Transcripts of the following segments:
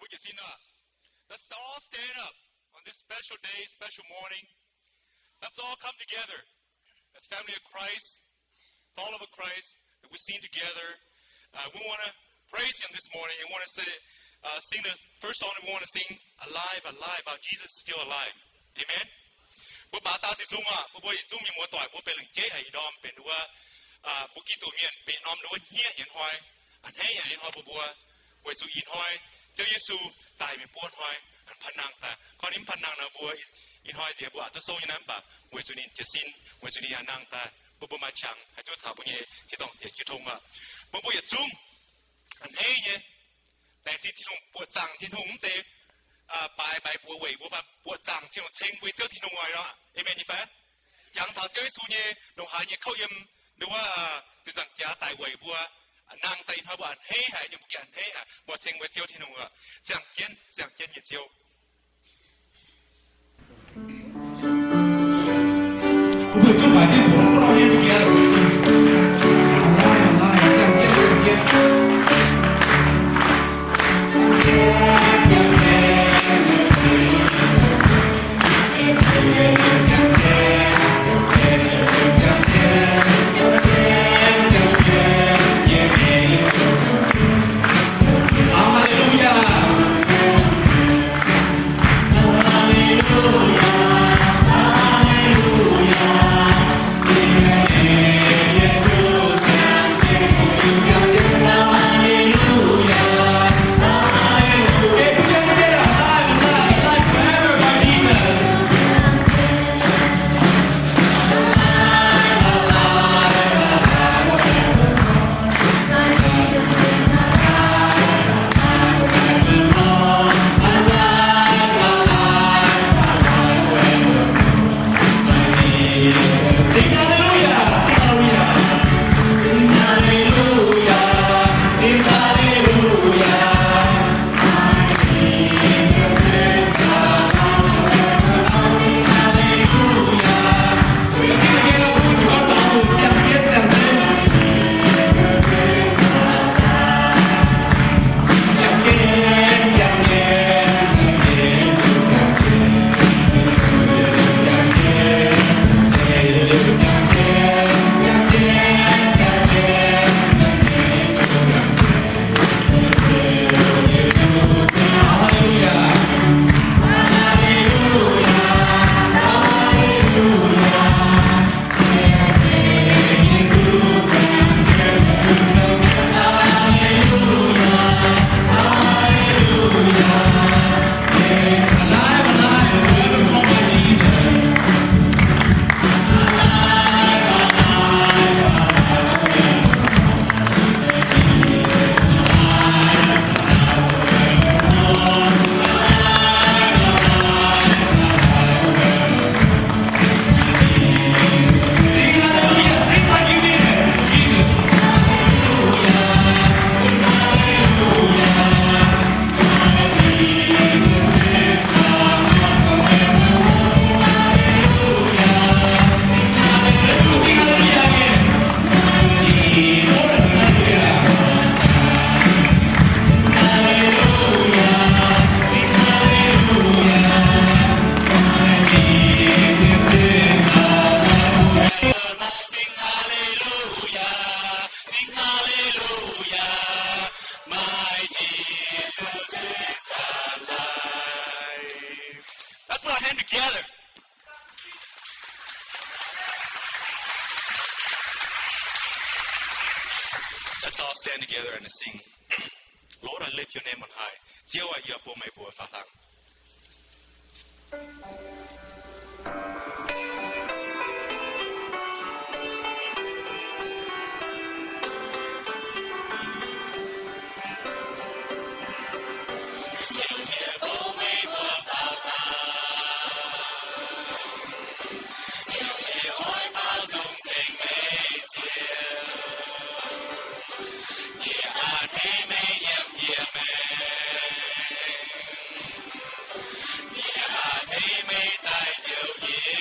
Would you see not? Let's all stand up on this special day, special morning. Let's all come together as family of Christ, follower of Christ, that we sing together. We want to praise Him this morning and want to sing the first song that we want to sing, Alive, Alive, our Jesus is still alive. Amen? 我把大的中啊，我中面我代我被人接係當เป็นว่าบุกิตัวเมียนเป็นน้อมด้วยเฮียเห็นหอยอันให้เห็นหอยบัวไว้สู่อินหอยเจ้าเยซูตายเป็นปวดหอยอันพันนางแต่ข้อนี้พันนางนะบัวอินหอยเสียบัวตัวโซ่ยนั้นปะไว้สู่นี้จะสิ้นไว้สู่นี้นางแต่บัวมาชังให้ตัวถาบุญเยที่ต้องเดี๋ยวคิดทงว่าบัวอย่าจุ้มอันให้เนี่ยแต่ที่ทงปวดจังที่ทงเจ拜拜不为不法不涨，这种称为这天龙外啦，你明你发？杨桃这一处呢，龙下呢口音，你话就讲家大为不啊，男大他话黑係用見黑啊，我稱為這天龍啊，這樣見也招。不會做埋啲本不老嘢嘅嘢嚟先，來，這樣見。Let's all stand together and sing. Lord, I lift your name on high. 只有要播美國發行。Yeah.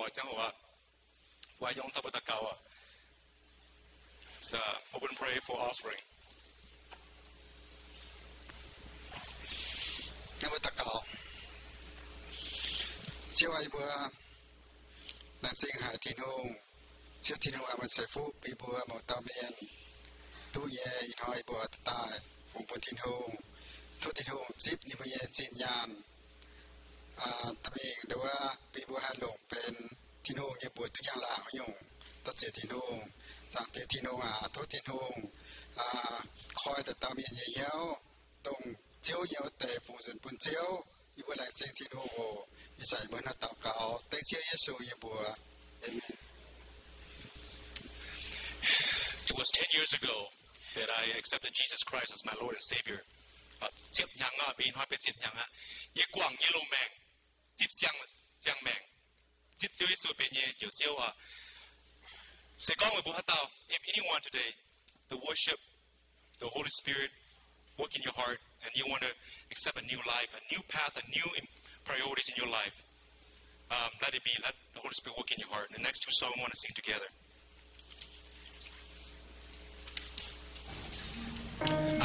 将好啊，我用他不得高啊。So open pray for offering. 那么祷告，只为บัวนั่นสิ่งหายที่นุ่งเชื่อที่นุ่งอามันใส่ฟุกปีบัวหมอตาเมียนตู้เย่อินหอยบัวตายฝูงบนที่นุ่งทุที่นุ่งจิบอีบัวเย่จีนยานตะเองเดี๋ยวว่าปีบัวหาหลงเป็นที่นุ่งเย่บัวทุกอย่างหลางยุ่งตัดเสียที่นุ่งจากเตที่นุ่งทุที่นุ่งคอยแต่ตาเมียนเยี่ยวตรงเจียวเยี่ยวแต่ฝูงส่วนปุ่นเจียวอีบัวแหลกเจงที่นุ่งโอวิสัยบนหน้าต่างเก่าแต่เชื่อเยซูเย่บัวเอเมน It was 10 years ago that I accepted Jesus Christ as my Lord and Savior. 接人啊，變開俾接人啊，一逛一路命，接相命，接咗耶穌變嘢就招啊。誰講會冇得到 ？If anyone today, the worship, the Holy Spirit work in your heart, and you want to accept a new life, a new path, a new priorities in your life, let it be. Let the Holy Spirit work in your heart. The next two songs we want to sing together.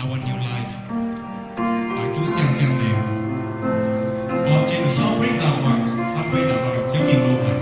I want new life. I do 像这样的。哦，这个 How great thou art, how great thou art， 就给罗海。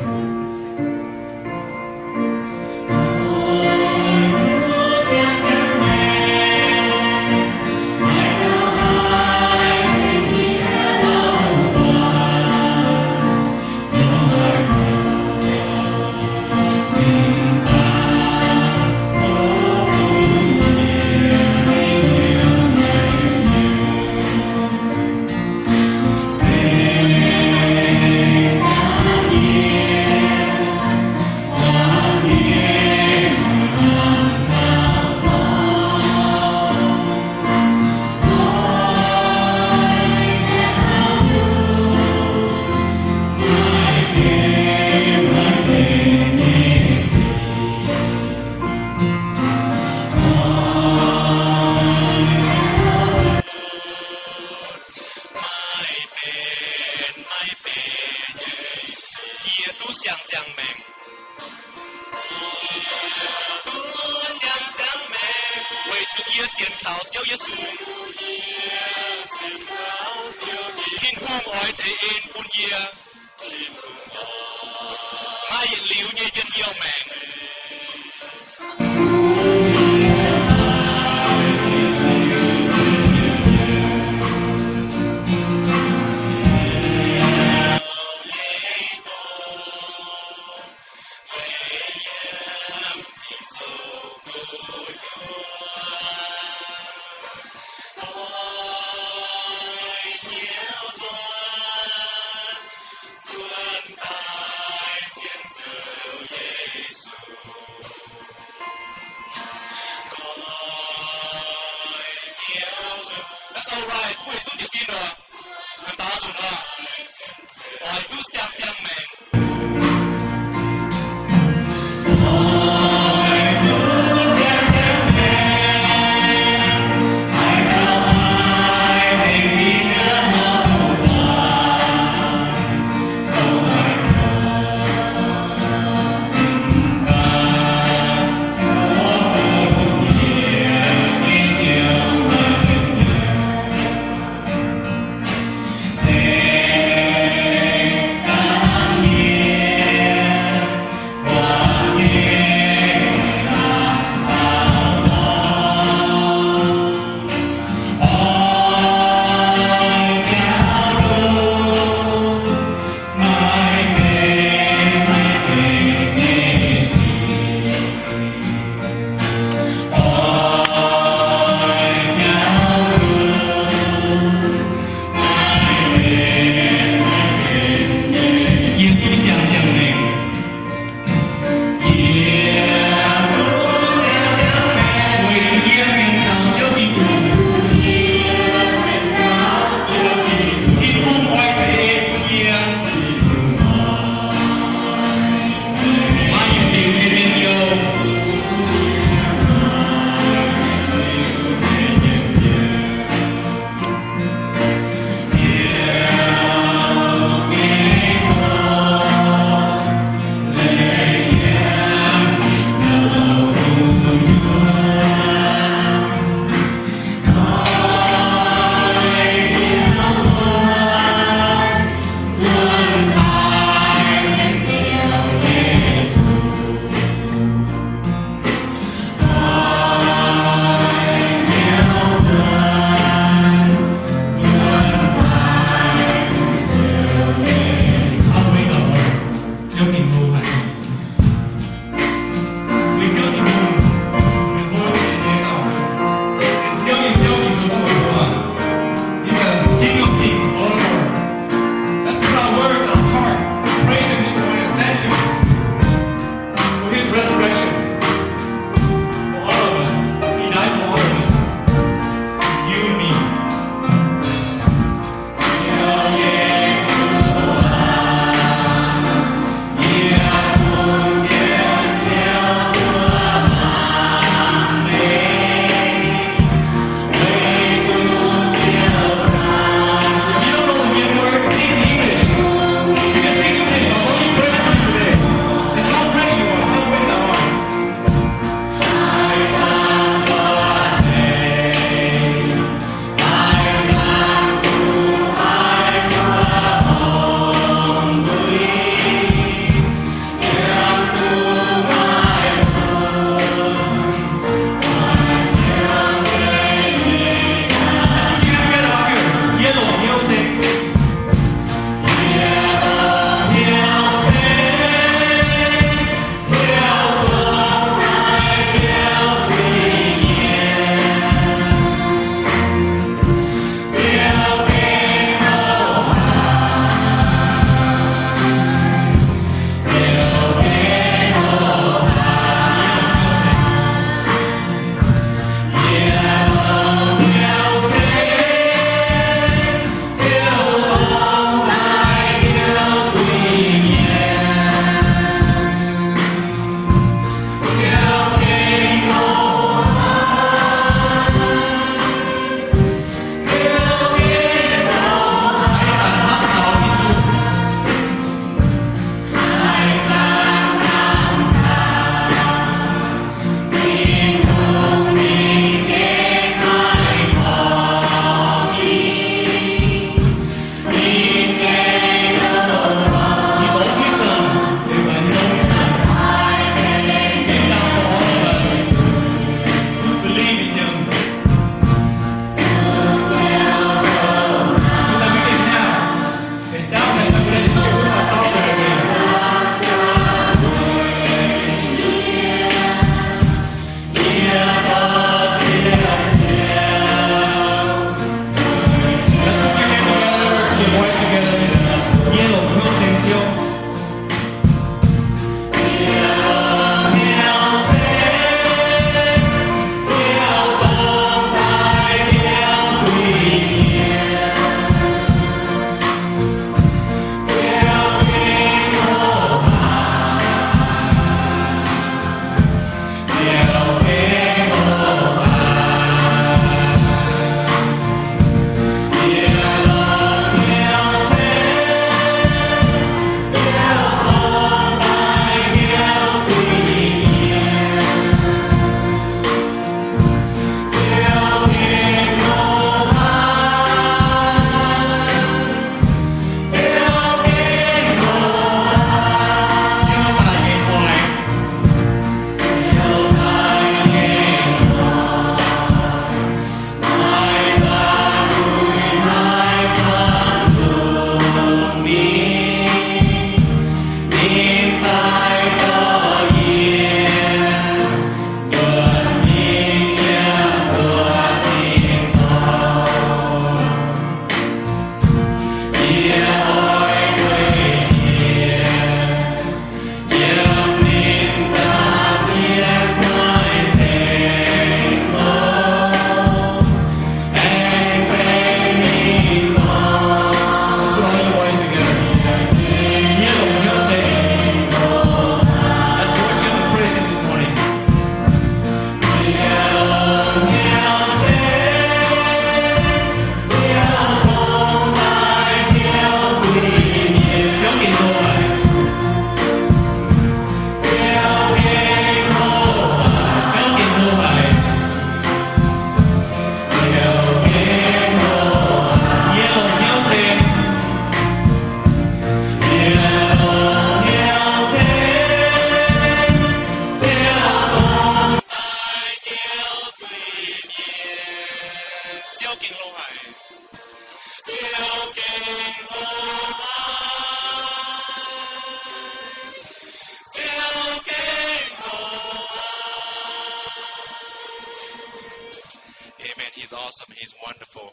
He's awesome. He's wonderful.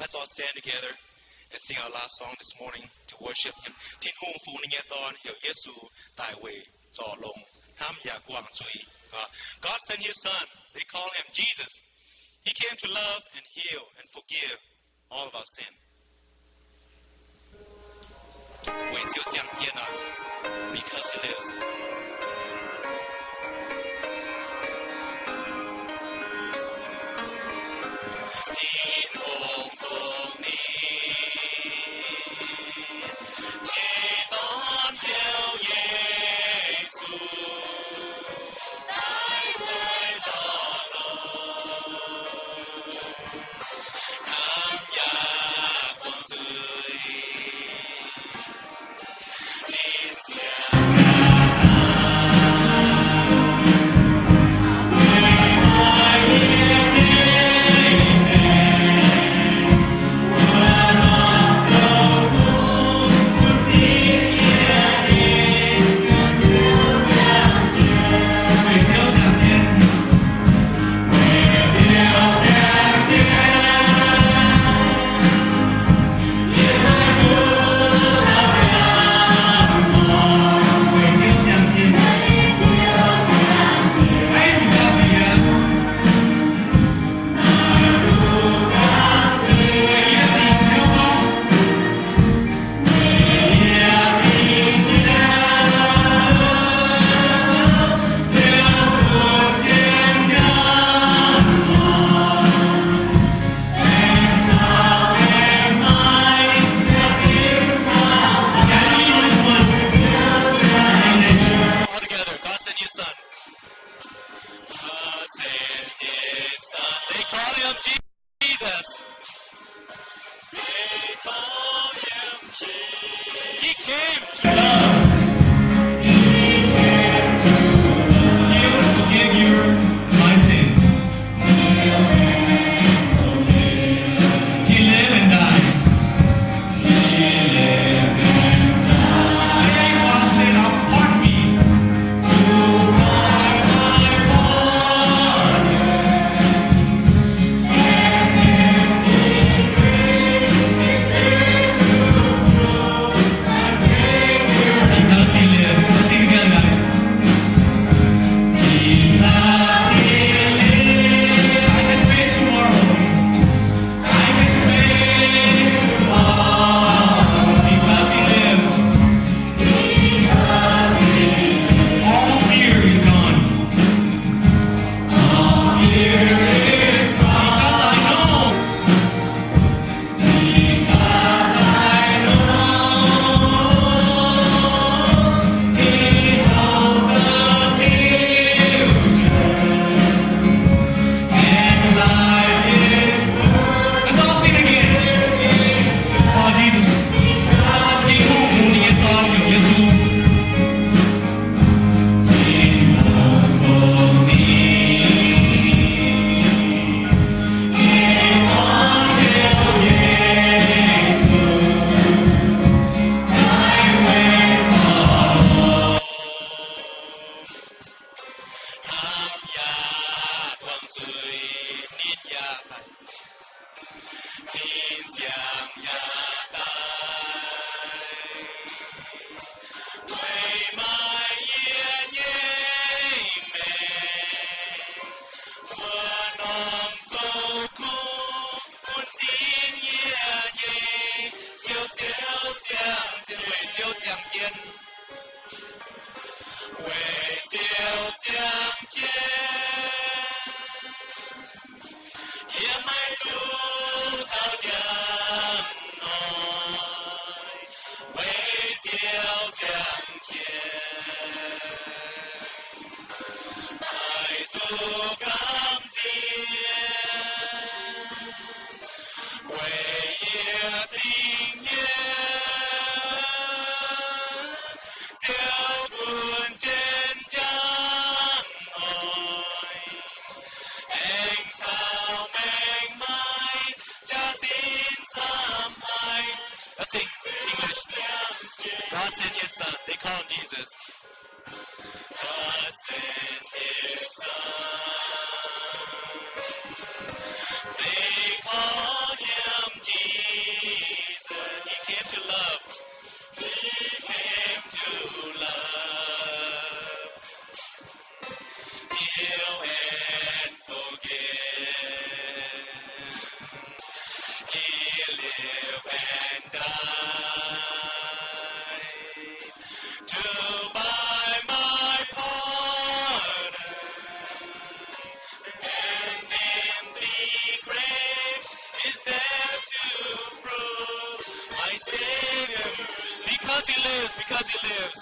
Let's all stand together and sing our last song this morning to worship Him. 天空父你嘅當，由耶穌大衛坐龍，他也光醉。God sent His Son. They call Him Jesus. He came to love and heal and forgive all of our sin. 为就这样接纳 because He lives. 天空父你，你當有耶穌，大衛作龍，他也光醉，你將。Let's sing English. God sent His Son. They call Him Jesus. God sent His His Son. They call him Jesus. He came to love. He came to love. Heal and forgive. He lived and died to buy my pardon. An empty grave is there to prove my Savior. Because he lives,